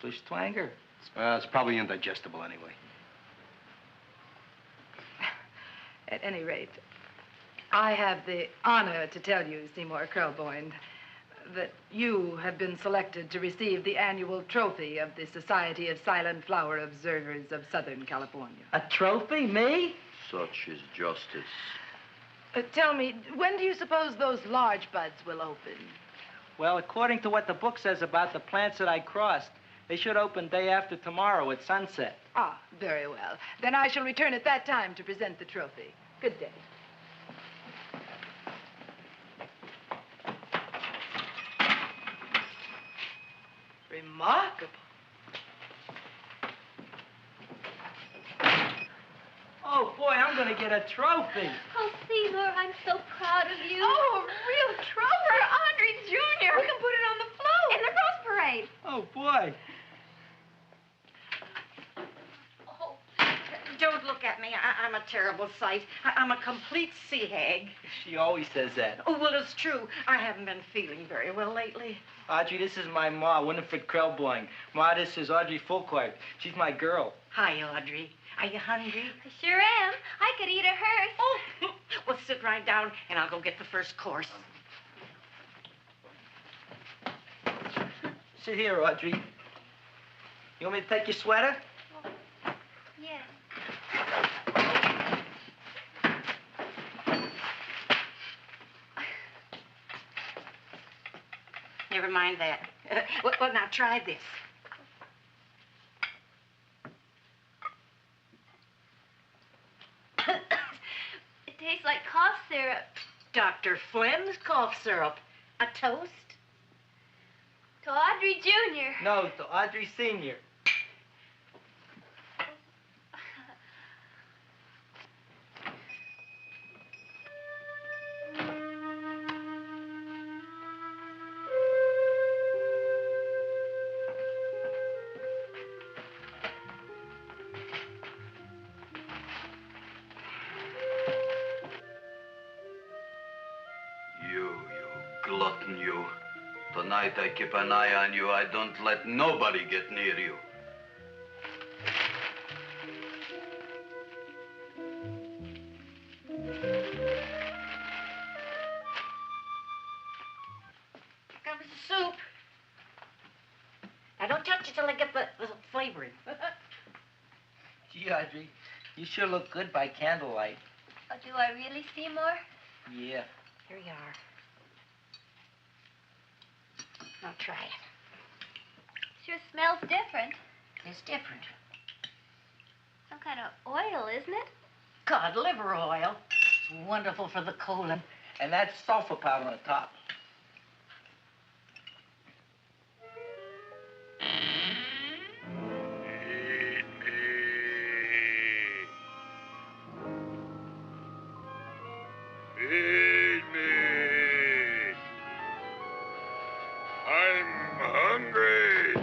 Fuschtwanger? It's probably indigestible anyway. At any rate, I have the honor to tell you, Seymour Krelboyne, that you have been selected to receive the annual trophy of the Society of Silent Flower Observers of Southern California. A trophy? Me? Such is justice. Tell me, when do you suppose those large buds will open? Well, according to what the book says about the plants that I crossed, they should open day after tomorrow at sunset. Ah, very well. Then I shall return at that time to present the trophy. Good day. Remarkable. Oh, boy, I'm going to get a trophy. Oh, Seymour, I'm so proud of you. Oh, a real trophy for Audrey Jr. We can put it on the float. In the Rose Parade. Oh, boy. Don't look at me. I'm a terrible sight. I'm a complete sea hag. She always says that. Oh, well, it's true. I haven't been feeling very well lately. Audrey, this is my ma, Winifred Krelboyne. Ma, this is Audrey Fulcourt. She's my girl. Hi, Audrey. Are you hungry? I sure am. I could eat a hearse. Oh, well, sit right down, and I'll go get the first course. Sit here, Audrey. You want me to take your sweater? Yes. Never mind that. Well, now try this. It tastes like cough syrup. Dr. Flynn's cough syrup. A toast? To Audrey Jr. No, to Audrey Sr. You glutton, you. Tonight I keep an eye on you. I don't let nobody get near you. Comes the soup. Now, don't touch it till I get the flavoring. Gee, Audrey, you sure look good by candlelight. Oh, do I really, Seymour? Yeah. Here you are. Now try it. Sure smells different. It's different. Some kind of oil, isn't it? Cod liver oil. It's wonderful for the colon. And that's sulfur powder on the top. Feed me. I'm hungry.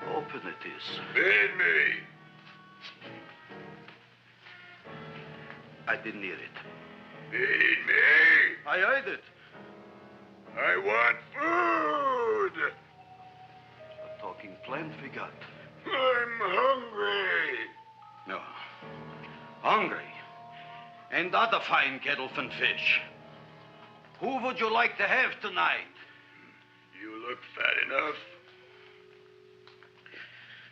Open it is. Feed me. I didn't hear it. Feed me. I heard it. I want food. A talking plant we got. I'm hungry. No. Hungry. And other fine kettlefen fish. Who would you like to have tonight? You look fat enough.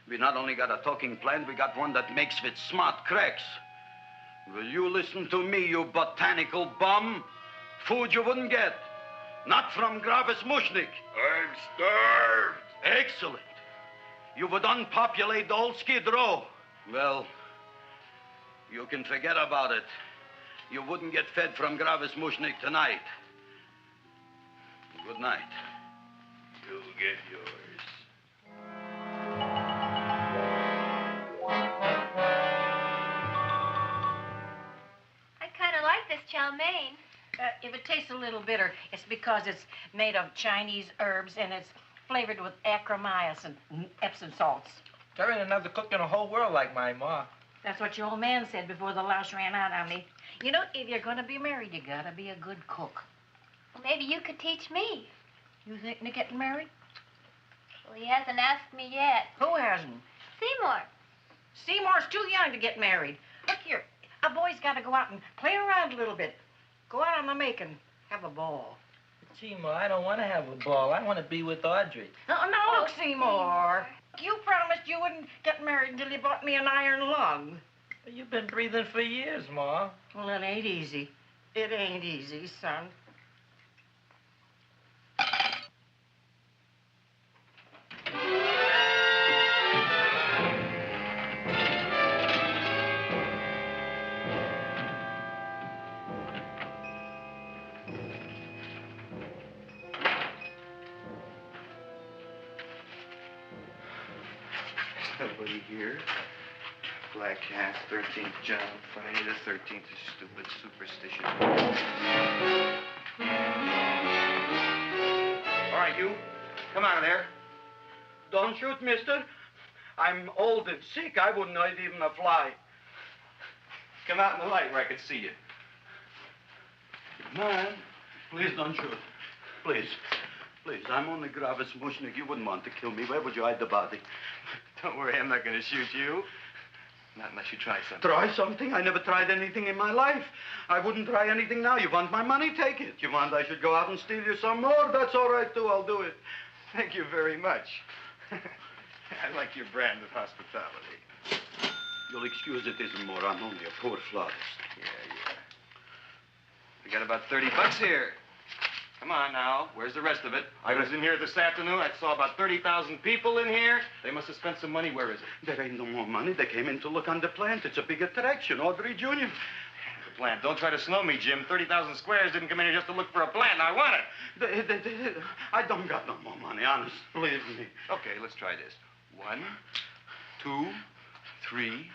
We not only got a talking plant, we got one that makes with smart cracks. Will you listen to me, you botanical bum? Food you wouldn't get. Not from Gravis Mushnik. I'm starved. Excellent. You would unpopulate the old Skid Row. Well, you can forget about it. You wouldn't get fed from Gravis Mushnik tonight. Good night. You'll get yours. I kind of like this as chow mein. If it tastes a little bitter, it's because it's made of Chinese herbs and it's flavored with acromycin and Epsom salts. There ain't another cook in the whole world like my ma. That's what your old man said before the louse ran out on me. You know, if you're going to be married, you got to be a good cook. Well, maybe you could teach me. You thinking of getting married? Well, he hasn't asked me yet. Who hasn't? Seymour. Seymour's too young to get married. Look here, a boy's got to go out and play around a little bit. Go out on the make and have a ball. Seymour, I don't want to have a ball. I want to be with Audrey. No, look, Seymour. You promised you wouldn't get married until you bought me an iron lung. But you've been breathing for years, Ma. Well, it ain't easy. It ain't easy, son. Nobody here. Black Cat, 13th John, Friday the 13th is stupid superstition. All right, you. Come out of there. Don't shoot, mister. I'm old and sick. I wouldn't hurt even a fly. Come out in the light where I can see you. Man, please don't shoot. Please. Please, I'm only Gravis Mushnik. You wouldn't want to kill me. Where would you hide the body? Don't worry, I'm not going to shoot you. Not unless you try something. Try something? I never tried anything in my life. I wouldn't try anything now. You want my money? Take it. You want I should go out and steal you some more? That's all right, too. I'll do it. Thank you very much. I like your brand of hospitality. You'll excuse it isn't more. I'm only a poor florist. Yeah. We got about $30 here. Come on now. Where's the rest of it? I was in here this afternoon. I saw about 30,000 people in here. They must have spent some money. Where is it? There ain't no more money. They came in to look on the plant. It's a big attraction. Audrey Jr. The plant. Don't try to snow me, Jim. 30,000 squares didn't come in here just to look for a plant. I want it. I don't got no more money, honest. Believe me. Okay, let's try this. 1, 2, 3,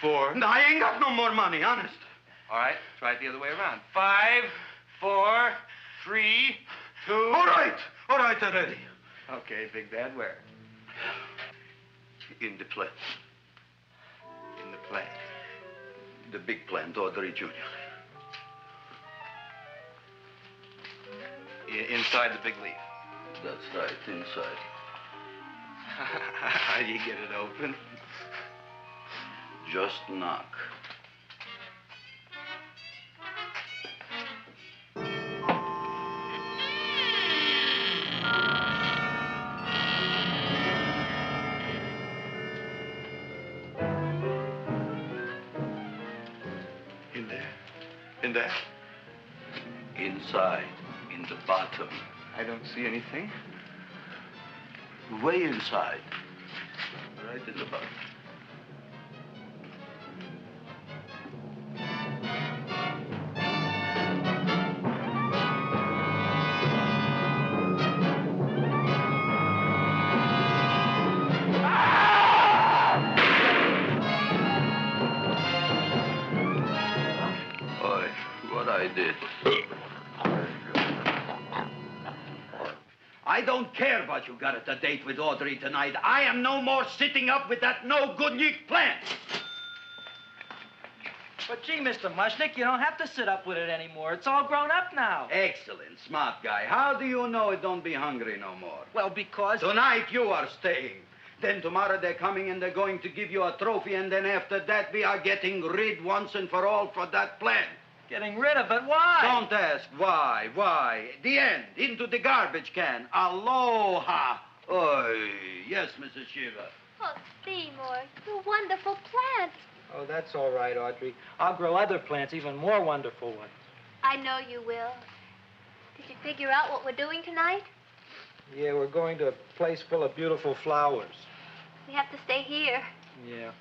4. No, I ain't got no more money, honest. All right, try it the other way around. 5, 4, 3, 2. All right already. Okay, Big Bad, where? In the plant. In the plant. The big plant, Audrey Jr. Inside the big leaf. That's right, inside. How do you get it open? Just knock. In there? Inside, in the bottom. I don't see anything. Way inside. Right in the bottom. I don't care what you got at the date with Audrey tonight. I am no more sitting up with that no-good plant. But gee, Mr. Mushnick, you don't have to sit up with it anymore. It's all grown up now. Excellent, smart guy. How do you know it don't be hungry no more? Well, because... Tonight you are staying. Then tomorrow they're coming and they're going to give you a trophy, and then after that we are getting rid once and for all for that plant. Getting rid of it? Why? Don't ask why. Why? The end. Into the garbage can. Aloha. Oy. Yes, Mrs. Shiva. Oh, Seymour, you wonderful plant. Oh, that's all right, Audrey. I'll grow other plants, even more wonderful ones. I know you will. Did you figure out what we're doing tonight? Yeah, we're going to a place full of beautiful flowers. We have to stay here. Yeah.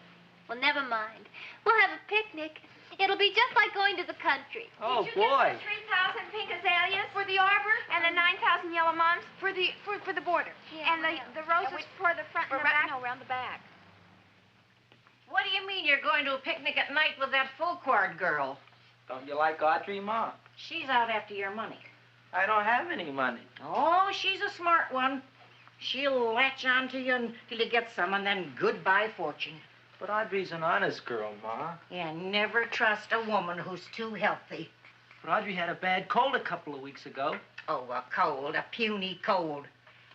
Well, never mind. We'll have a picnic. It'll be just like going to the country. Oh, Did you boy. Get the 3,000 pink azaleas for the arbor and the 9,000 yellow mums for the border. Yeah, and the roses for the front and the back. No, around the back. What do you mean you're going to a picnic at night with that full-quart girl? Don't you like Audrey, Ma? She's out after your money. I don't have any money. Oh, she's a smart one. She'll latch onto you until you get some, and then goodbye fortune. But Audrey's an honest girl, Ma. Yeah, never trust a woman who's too healthy. But Audrey had a bad cold a couple of weeks ago. Oh, a cold, a puny cold.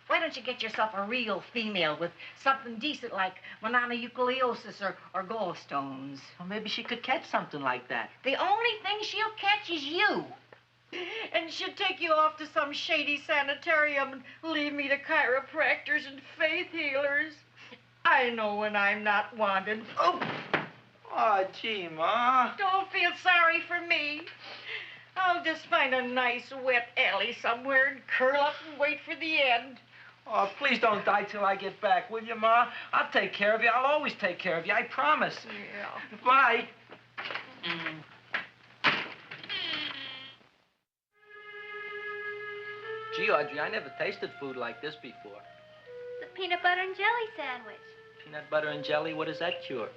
Why don't you get yourself a real female with something decent like mononucleosis or gallstones? Well, maybe she could catch something like that. The only thing she'll catch is you. And she'll take you off to some shady sanitarium and leave me to chiropractors and faith healers. I know when I'm not wanted. Oh, gee, Ma. Don't feel sorry for me. I'll just find a nice wet alley somewhere and curl up and wait for the end. Oh, please don't die till I get back, will you, Ma? I'll take care of you. I'll always take care of you. I promise. Yeah. Bye. Gee, Audrey, I never tasted food like this before. The peanut butter and jelly sandwich. Peanut butter and jelly, what does that cure?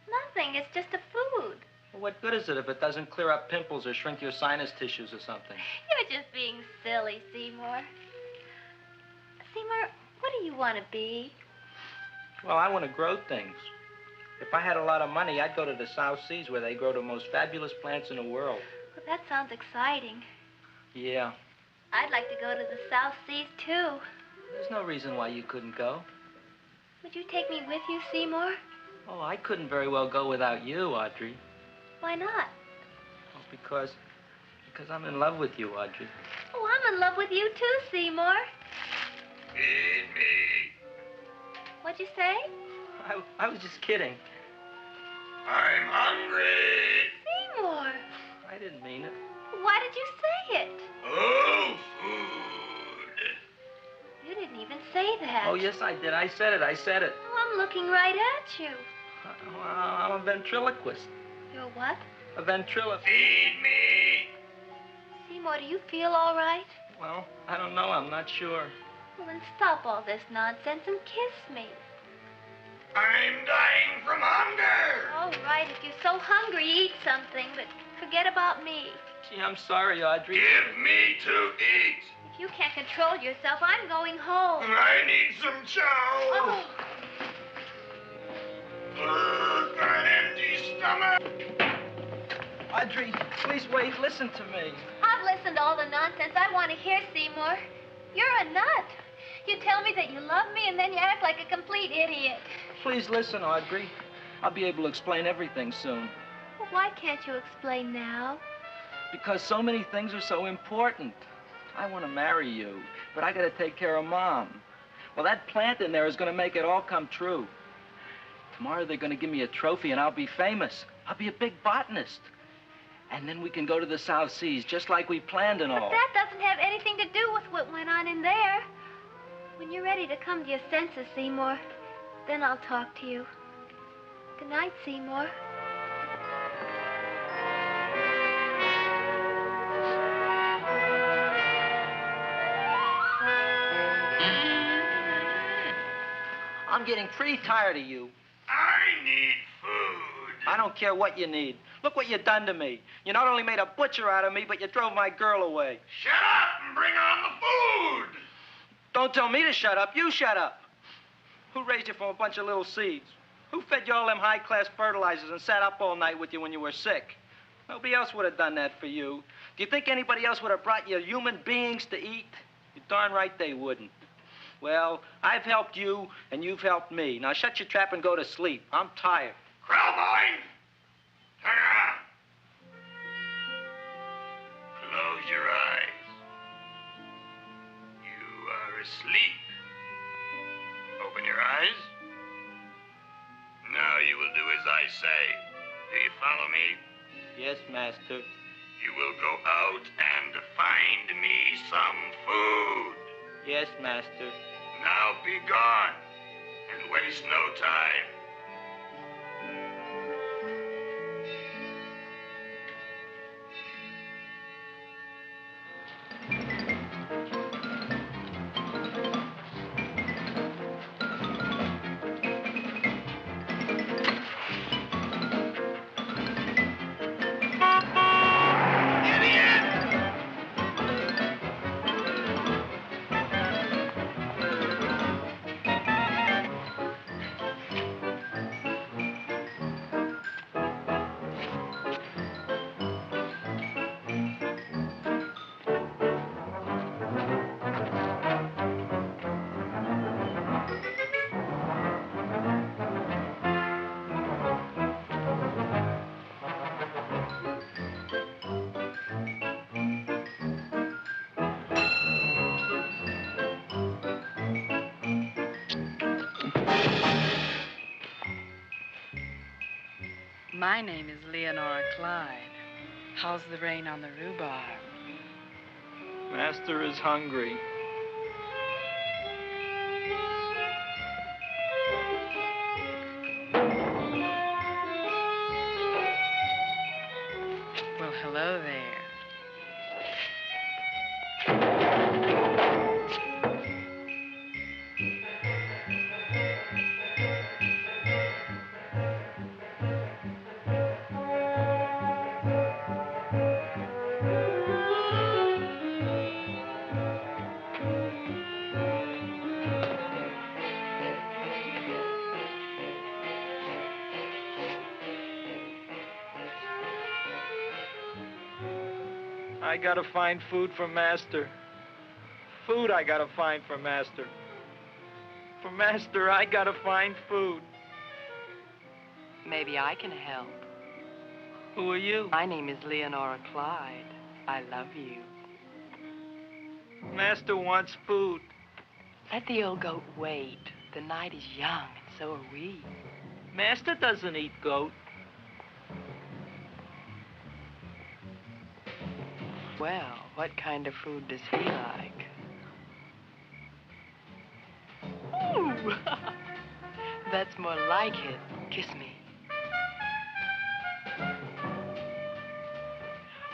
Nothing. It's just a food. Well, what good is it if it doesn't clear up pimples or shrink your sinus tissues or something? You're just being silly, Seymour. Seymour, what do you want to be? Well, I want to grow things. If I had a lot of money, I'd go to the South Seas where they grow the most fabulous plants in the world. Well, that sounds exciting. Yeah. I'd like to go to the South Seas, too. There's no reason why you couldn't go. Would you take me with you, Seymour? Oh, I couldn't very well go without you, Audrey. Why not? Well, because I'm in love with you, Audrey. Oh, I'm in love with you, too, Seymour. Feed me. What'd you say? I was just kidding. I'm hungry. Seymour. I didn't mean it. Why did you say it? Oh, food. You didn't even say that. Oh, yes, I did. I said it. Oh, I'm looking right at you. Well, I'm a ventriloquist. You're what? A ventriloquist. Feed me. Seymour, do you feel all right? Well, I don't know. I'm not sure. Well, then stop all this nonsense and kiss me. I'm dying from hunger. All right, if you're so hungry, eat something, but forget about me. Gee, I'm sorry, Audrey. Give me to eat. If you can't control yourself, I'm going home. I need some chow. Oh. Got an empty stomach. Audrey, please wait. Listen to me. I've listened to all the nonsense I want to hear, Seymour. You're a nut. You tell me that you love me, and then you act like a complete idiot. Please listen, Audrey. I'll be able to explain everything soon. Well, why can't you explain now? Because so many things are so important. I want to marry you, but I got to take care of Mom. Well, that plant in there is going to make it all come true. Tomorrow they're going to give me a trophy, and I'll be famous. I'll be a big botanist. And then we can go to the South Seas, just like we planned and all. But that doesn't have anything to do with what went on in there. When you're ready to come to your senses, Seymour, then I'll talk to you. Good night, Seymour. I'm getting pretty tired of you. I need food. I don't care what you need. Look what you done to me. You not only made a butcher out of me, but you drove my girl away. Shut up and bring on the food. Don't tell me to shut up. You shut up. Who raised you from a bunch of little seeds? Who fed you all them high-class fertilizers and sat up all night with you when you were sick? Nobody else would have done that for you. Do you think anybody else would have brought you human beings to eat? You're darn right they wouldn't. Well, I've helped you, and you've helped me. Now shut your trap and go to sleep. I'm tired. Krellboy, turn around. Close your eyes. You are asleep. Open your eyes. Now you will do as I say. Do you follow me? Yes, Master. You will go out and find me some food. Yes, Master. Now be gone and waste no time. My name is Leonora Clyde. How's the rain on the rhubarb? Master is hungry. Well, hello there. I gotta find food for Master. Food I gotta find for Master. For Master, I gotta find food. Maybe I can help. Who are you? My name is Leonora Clyde. I love you. Master wants food. Let the old goat wait. The night is young, and so are we. Master doesn't eat goat. Well, what kind of food does he like? Ooh! That's more like it. Kiss me.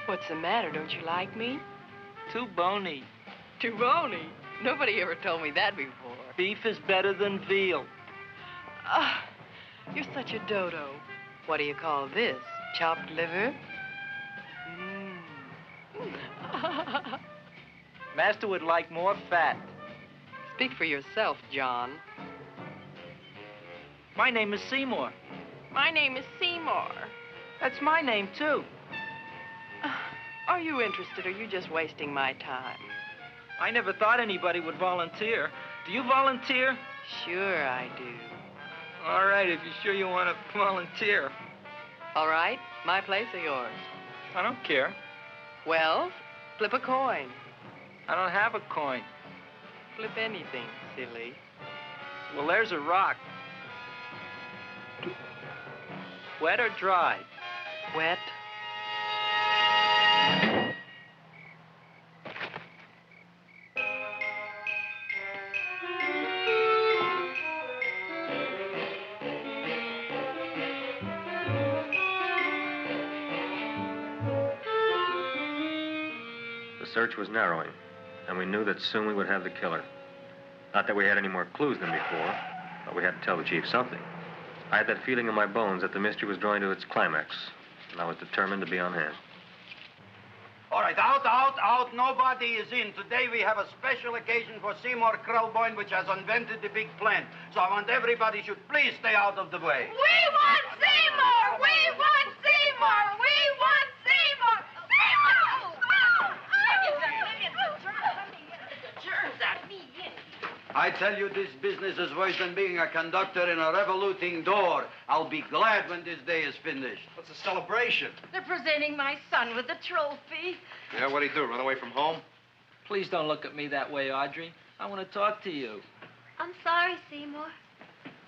What's the matter? Don't you like me? Too bony. Too bony? Nobody ever told me that before. Beef is better than veal. Ah, you're such a dodo. What do you call this? Chopped liver? Master would like more fat. Speak for yourself, John. My name is Seymour. My name is Seymour. That's my name, too. Are you interested, or are you just wasting my time? I never thought anybody would volunteer. Do you volunteer? Sure I do. All right, if you're sure you want to volunteer. All right, my place or yours? I don't care. Well, flip a coin. I don't have a coin. Flip anything, silly. Well, there's a rock. Wet or dry? Wet. The search was narrowing, and we knew that soon we would have the killer. Not that we had any more clues than before, but we had to tell the chief something. I had that feeling in my bones that the mystery was drawing to its climax, and I was determined to be on hand. All right, out. Nobody is in. Today we have a special occasion for Seymour Krelboyne, which has invented the big plan. So I want everybody should please stay out of the way. We want Seymour! We want Seymour! We want Seymour! Seymour! I tell you, this business is worse than being a conductor in a revoluting door. I'll be glad when this day is finished. What's a celebration? They're presenting my son with the trophy. Yeah, what'd he do, run away from home? Please don't look at me that way, Audrey. I want to talk to you. I'm sorry, Seymour.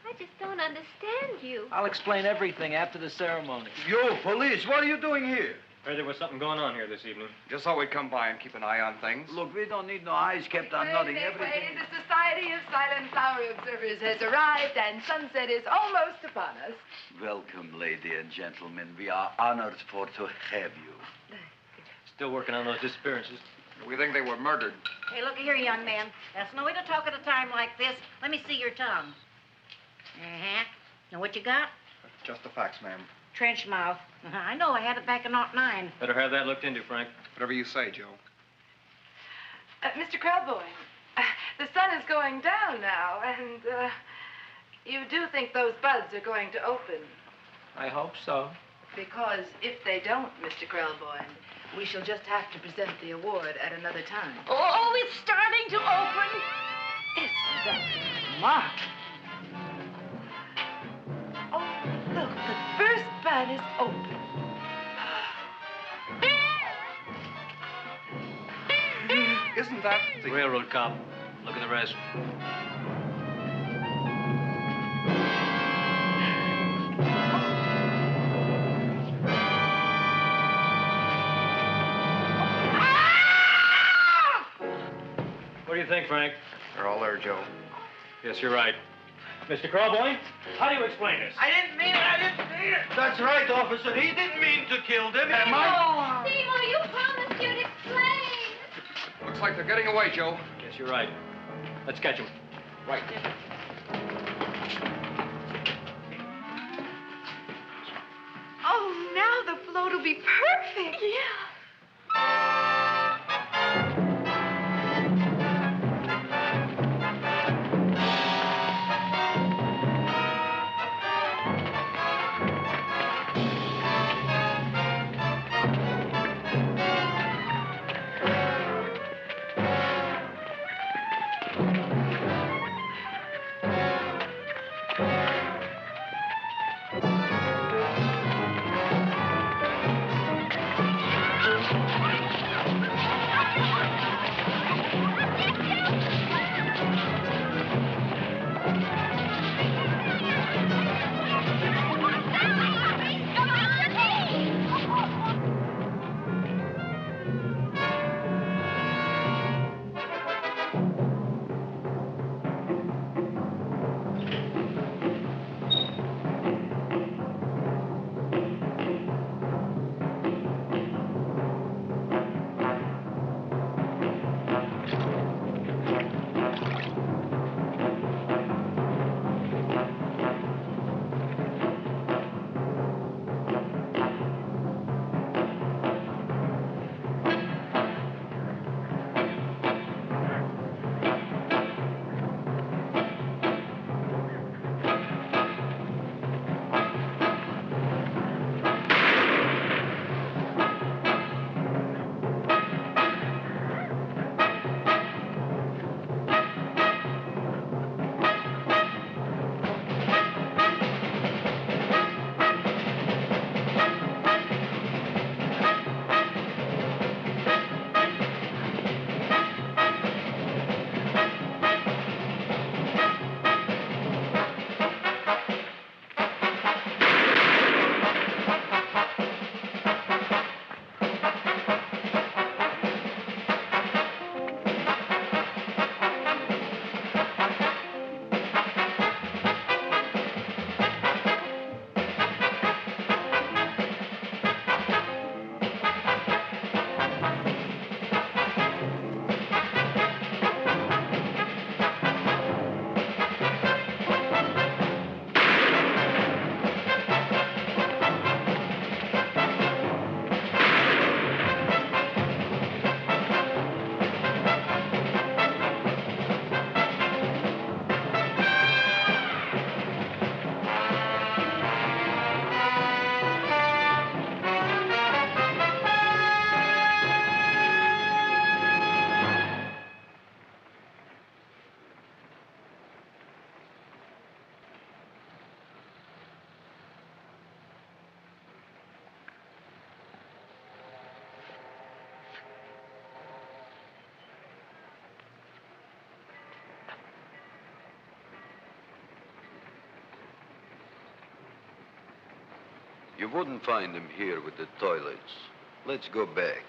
I just don't understand you. I'll explain everything after the ceremony. You, police, what are you doing here? Heard there was something going on here this evening. Just thought we'd come by and keep an eye on things. Look, we don't need no eyes kept on nothing. Everything. The Society of Silent Flower Observers has arrived, and sunset is almost upon us. Welcome, lady and gentlemen. We are honored for to have you. Still working on those disappearances. We think they were murdered. Hey, look here, young man. That's no way to talk at a time like this. Let me see your tongue. Uh-huh. Now, what you got? Just the facts, ma'am. Trench mouth. I know. I had it back in '09. Better have that looked into, Frank. Whatever you say, Joe. Mr. Krelboyne, the sun is going down now, and you do think those buds are going to open? I hope so. Because if they don't, Mr. Krelboyne, we shall just have to present the award at another time. Oh, it's starting to open. Isn't that smart? Oh, look, the first bud is open. Isn't that the railroad cop? Look at the rest. you think, Frank? They're all there, Joe. Yes, you're right. Mr. Krelboyne, how do you explain this? I didn't mean it. That's right, officer. He didn't mean to kill them. Am I? Seymour, you promised you'd explain. Looks like they're getting away, Joe. Yes, you're right. Let's catch him. Right. Oh, now the float will be perfect. Yeah. You wouldn't find him here with the toilets. Let's go back.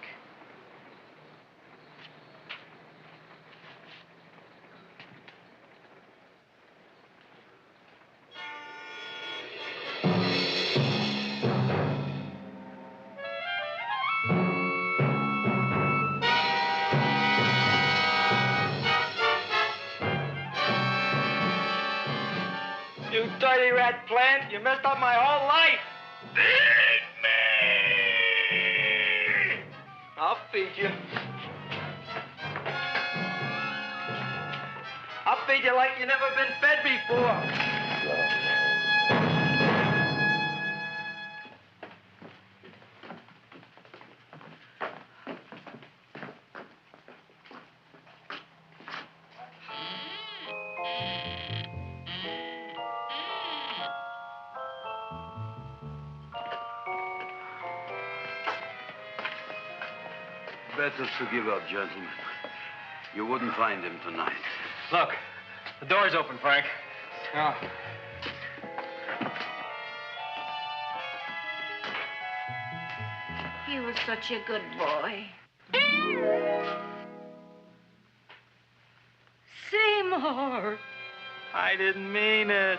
You dirty rat plant, you messed up my whole life. I'll feed you. I'll feed you like you never been fed before. Better to give up, gentlemen. You wouldn't find him tonight. Look, the door's open, Frank. Oh. He was such a good boy. I didn't mean it.